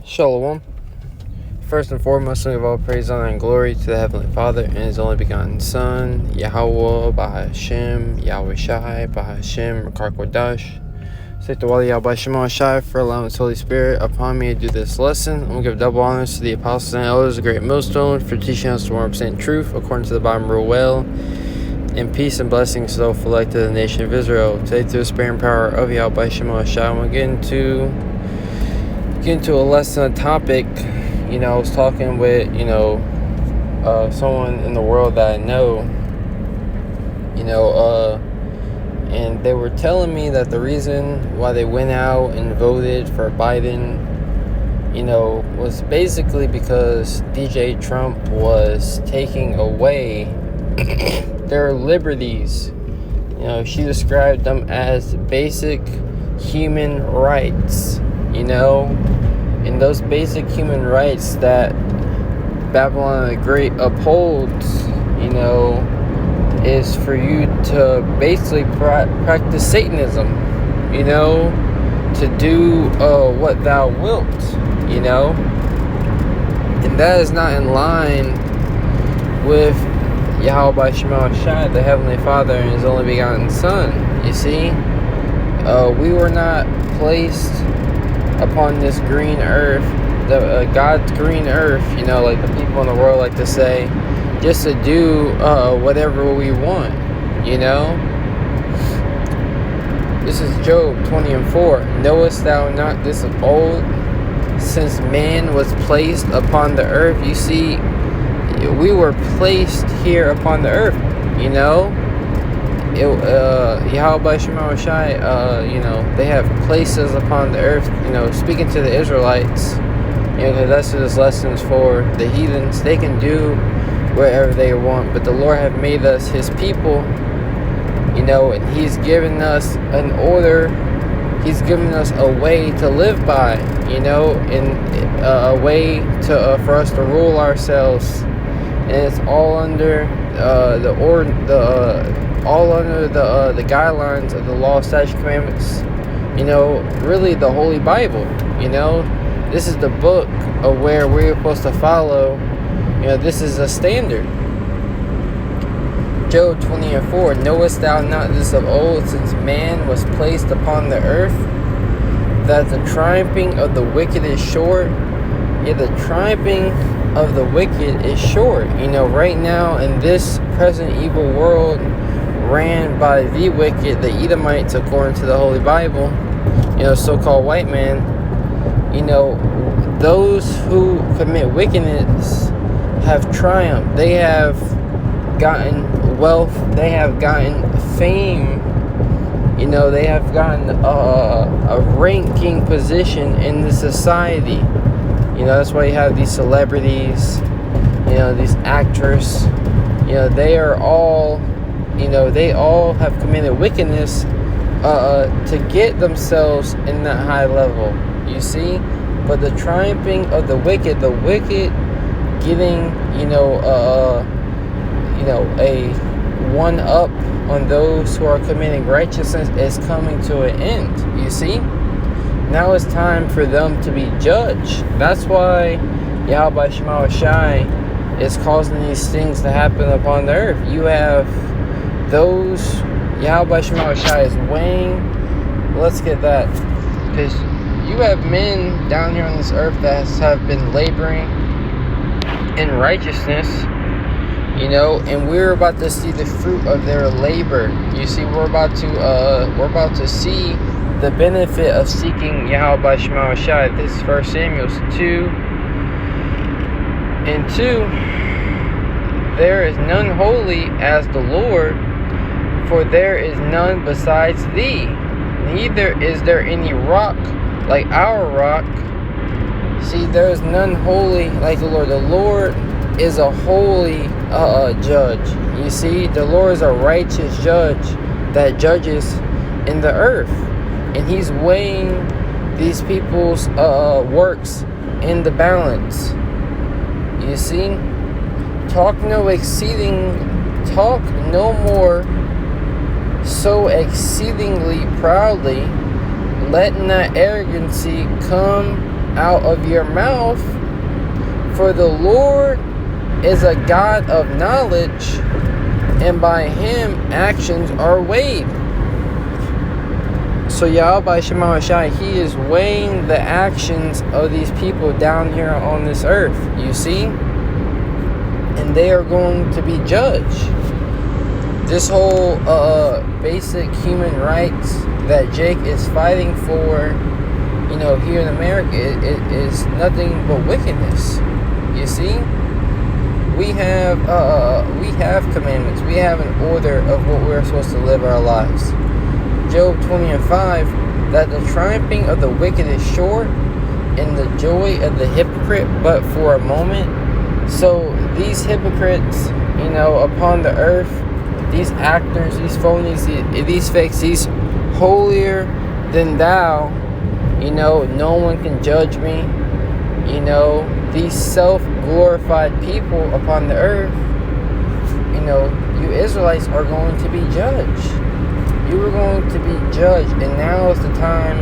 Shalom. First and foremost, we give all praise, honor, and glory to the Heavenly Father and His only begotten Son, Yahweh, Bahashem, Yahweh Shai, Bahashem, Rakar Kodash. Thank the Wali Yahweh Shema Shai for allowing His Holy Spirit upon me to do this lesson. I'm going to give double honors to the apostles and elders, the great millstone, for teaching us to 100% truth according to the Bible real well. And peace and blessings to those elect to the nation of Israel. Today, through the spirit and power of Yahweh Shema Shai, I'm going to get into a lesson, a topic. I was talking with, someone in the world that I know, and they were telling me that the reason why they went out and voted for Biden, was basically because DJ Trump was taking away their liberties. She described them as basic human rights, and those basic human rights that Babylon the Great upholds, is for you to basically practice Satanism, to do what thou wilt, and that is not in line with Yahweh Shema Shai, the Heavenly Father and His only begotten Son. You see, we were not placed upon this green earth, God's green earth, like the people in the world like to say, just to do whatever we want, This is Job 20:4. Knowest thou not this of old, since man was placed upon the earth? You see, we were placed here upon the earth, Yahweh Shema Shai, they have places upon the earth, speaking to the Israelites, because that's what this lesson's for. The heathens, they can do wherever they want, but the Lord have made us His people, and He's given us an order, He's given us a way to live by, and a way to for us to rule ourselves, and it's all under the guidelines of the law, statutes, commandments, really the Holy Bible. This is the book of where we're supposed to follow. This is a standard. Job 20:4. Knowest thou not this of old, since man was placed upon the earth, that the triumphing of the wicked is short? Yeah, the triumphing of the wicked is short. Right now in this present evil world, ran by the wicked, the Edomites, according to the Holy Bible, so-called white man, those who commit wickedness have triumphed. They have gotten wealth, they have gotten fame, they have gotten a ranking position in the society. That's why you have these celebrities, these actors, they are all, they all have committed wickedness to get themselves in that high level, you see. But the triumphing of the wicked getting, a one up on those who are committing righteousness is coming to an end, you see. Now it's time for them to be judged. That's why Yahweh Shema Shai is causing these things to happen upon the earth. You have those, Yahweh Shema Shai is weighing, let's get that, because you have men down here on this earth that have been laboring in righteousness, and we're about to see the fruit of their labor. You see, we're about to see the benefit of seeking Yahweh Shema Shai. This is 1 Samuel 2:2. There is none holy as the Lord, for there is none besides thee. Neither is there any rock like our rock. See, there is none holy like the Lord. The Lord is a holy judge. You see, the Lord is a righteous judge that judges in the earth. And He's weighing these people's works in the balance. You see? Talk no more so exceedingly proudly. Let not arrogancy come out of your mouth, for the Lord is a God of knowledge, and by him actions are weighed. So Yahweh Shema Shai, he is weighing the actions of these people down here on this earth, you see? And they are going to be judged. This whole basic human rights that Jake is fighting for, here in America, it is nothing but wickedness. You see? We have commandments. We have an order of what we're supposed to live our lives. Job 20:5, that the triumphing of the wicked is short, and the joy of the hypocrite but for a moment. So these hypocrites, upon the earth, these actors, these phonies, these fakes, these holier than thou, no one can judge me. These self-glorified people upon the earth, you Israelites are going to be judged. You are going to be judged, and now is the time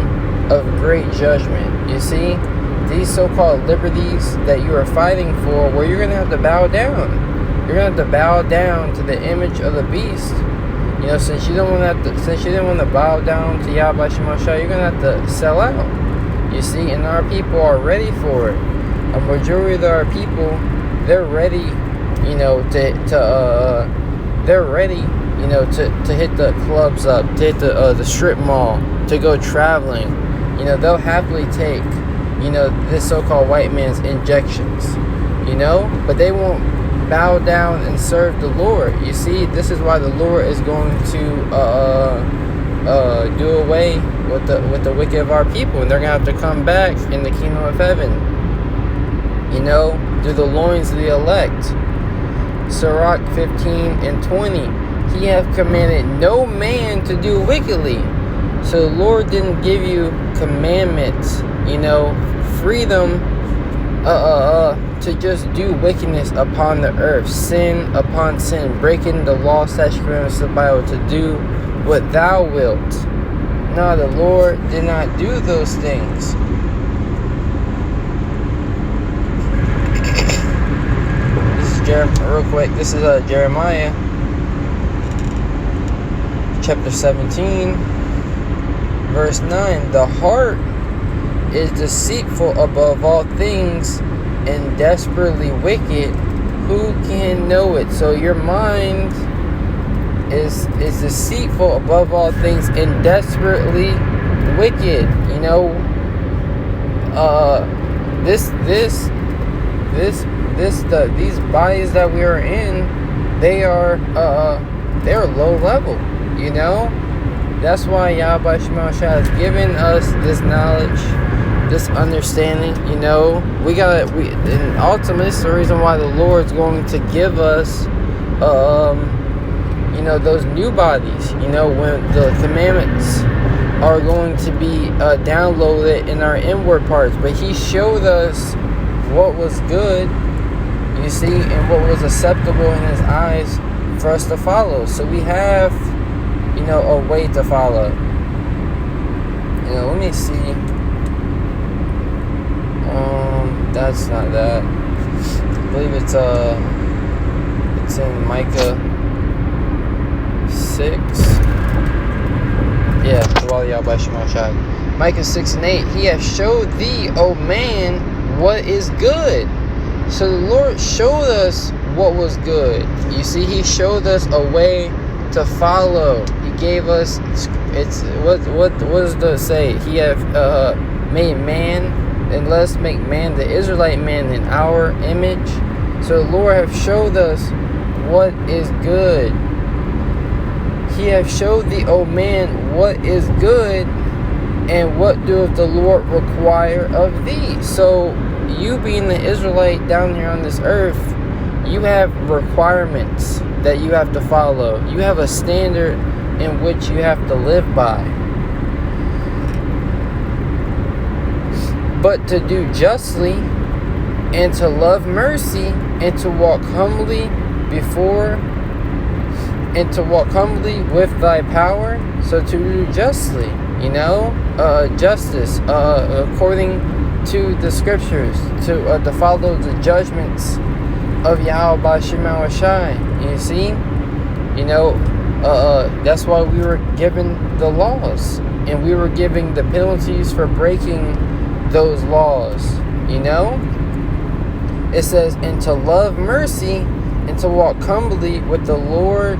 of great judgment. You see, these so-called liberties that you are fighting for, where you're going to have to bow down. You're going to have to bow down to the image of the beast. Since you didn't want to bow down to Yahweh Shema Shai, you're going to have to sell out. You see, and our people are ready for it. A majority of our people, they're ready, they're ready, to hit the clubs up, to hit the strip mall, to go traveling. They'll happily take, this so-called white man's injections, but they won't bow down and serve the Lord. You see, this is why the Lord is going to do away with the wicked of our people, and they're gonna have to come back in the kingdom of heaven, through the loins of the elect. Sirach 15:20, he hath commanded no man to do wickedly. So the Lord didn't give you commandments, freedom to just do wickedness upon the earth, sin upon sin, breaking the law, statute, commandments of the Bible to do what thou wilt. No, the Lord did not do those things. Real quick, this is Jeremiah chapter 17 verse 9. The heart is deceitful above all things and desperately wicked. Who can know it? So your mind is deceitful above all things and desperately wicked. These bodies that we are in, they're low level. That's why Yahweh Shema Shai has given us this knowledge, this understanding. And ultimately, this is the reason why the Lord's going to give us those new bodies, when the commandments are going to be downloaded in our inward parts. But he showed us what was good, you see, and what was acceptable in his eyes for us to follow. So we have, a way to follow. Let me see. That's not that. I believe it's in Micah 6. Yeah, Micah 6:8. He hath showed thee, O man, what is good. So the Lord showed us what was good. You see, he showed us a way to follow. He gave us, what does the say? He hath made man, and let's make man, the Israelite man, in our image. So the Lord hath showed us what is good. He hath showed thee, O man, what is good, and what doeth the Lord require of thee. So you being the Israelite down here on this earth, you have requirements that you have to follow. You have a standard in which you have to live by. But to do justly, and to love mercy, and to walk humbly with thy power. So to do justly, justice, according to the scriptures, to follow the judgments of Yahweh B'Shem Shai. You see, that's why we were given the laws, and we were giving the penalties for breaking those laws. It says, and to love mercy and to walk humbly with the Lord,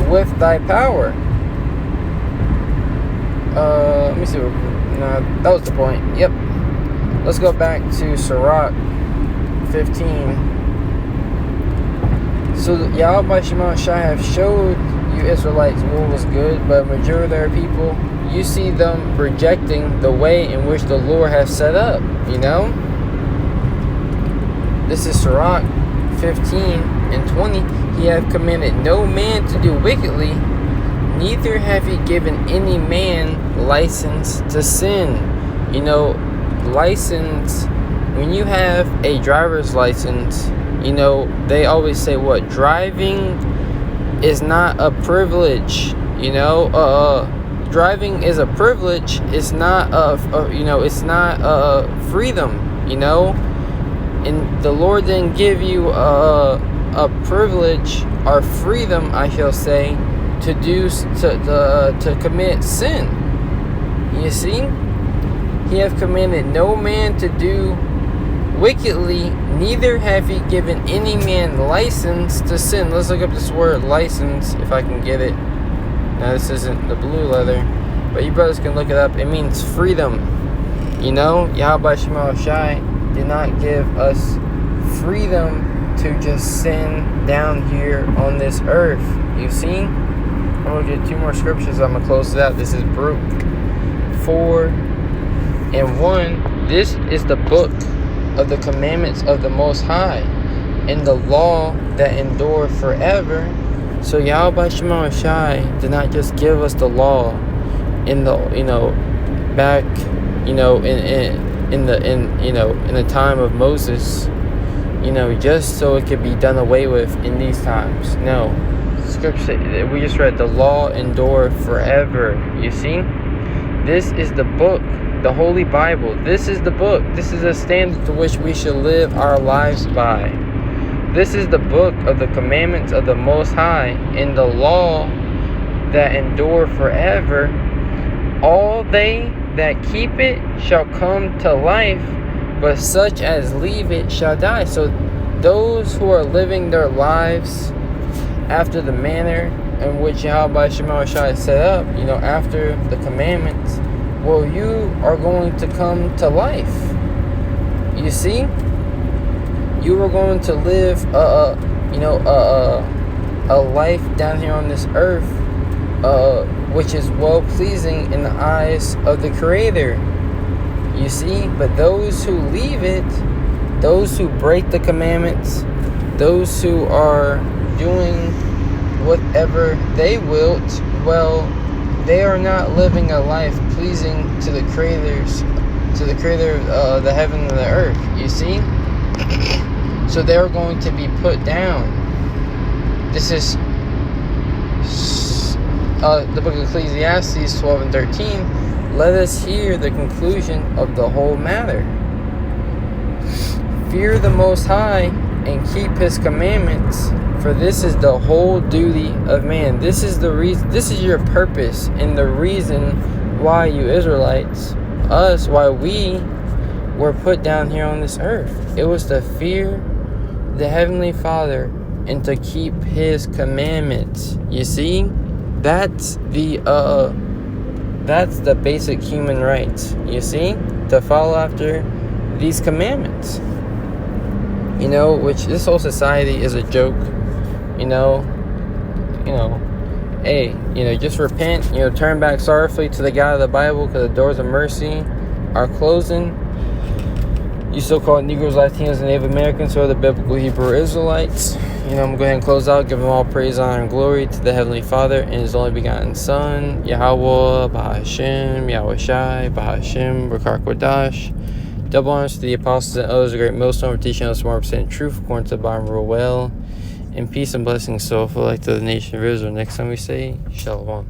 with thy power. Let me see. No, that was the point. Yep. Let's go back to Sirach 15. So Yahweh B'Shem Shai have showed you Israelites what was good, but majority of their people, you see them rejecting the way in which the Lord has set up. This is Sirach 15:20. He hath commanded no man to do wickedly, neither have he given any man license to sin. License, when you have a driver's license, they always say what? Driving is not a privilege. Driving is a privilege. It's not it's not freedom. And the Lord didn't give you a privilege or freedom, I shall say, to commit sin. You see, he hath commanded no man to do wickedly, neither have he given any man license to sin. Let's look up this word license, if I can get it. Now, this isn't the blue leather, but you brothers can look it up. It means freedom. Yahweh B'Shem Shai did not give us freedom to just sin down here on this earth. You see? I'm going to get 2 more scriptures. I'm going to close it out. This is Baruch 4:1. This is the book of the commandments of the Most High, and the law that endure forever. So Yahweh B'Shem Shai did not just give us the law in the back in the time of Moses, just so it could be done away with in these times. No, scripture, we just read the law endure forever. You see, this is the book, the Holy Bible. This is the book. This is a standard to which we should live our lives by. This is the book of the commandments of the Most High, and the law that endure forever. All they that keep it shall come to life, but such as leave it shall die. So those who are living their lives after the manner in which Yahweh B'Shem Shai set up, after the commandments, well, you are going to come to life. You see, you are going to live a life down here on this earth, which is well pleasing in the eyes of the Creator. You see, but those who leave it, those who break the commandments, those who are doing whatever they wilt, well, they are not living a life pleasing to the Creator of the heaven and the earth. You see, so they're going to be put down. This is the book of Ecclesiastes 12:13. Let us hear the conclusion of the whole matter. Fear the Most High and keep His commandments, for this is the whole duty of man. This is the reason. This is your purpose and the reason why you Israelites, why we were put down here on this earth. It was to fear the Heavenly Father and to keep His commandments. You see, that's the basic human rights. You see, to follow after these commandments. Which this whole society is a joke. Hey, just repent. Turn back sorrowfully to the God of the Bible, because the doors of mercy are closing. You so-called Negroes, Latinos, and Native Americans, who are the biblical Hebrew Israelites. I'm going to go ahead and close out. Give them all praise, honor, and glory to the Heavenly Father and His only begotten Son, Yahweh, B'Hashem, Yahweh Shai, B'Hashem, B'Kar Kodash. Double honors to the apostles and others, a great millstone for teaching us 100% truth according to the Bible real well. And peace and blessings so full like to the nation of Israel. Next time we say, Shalom.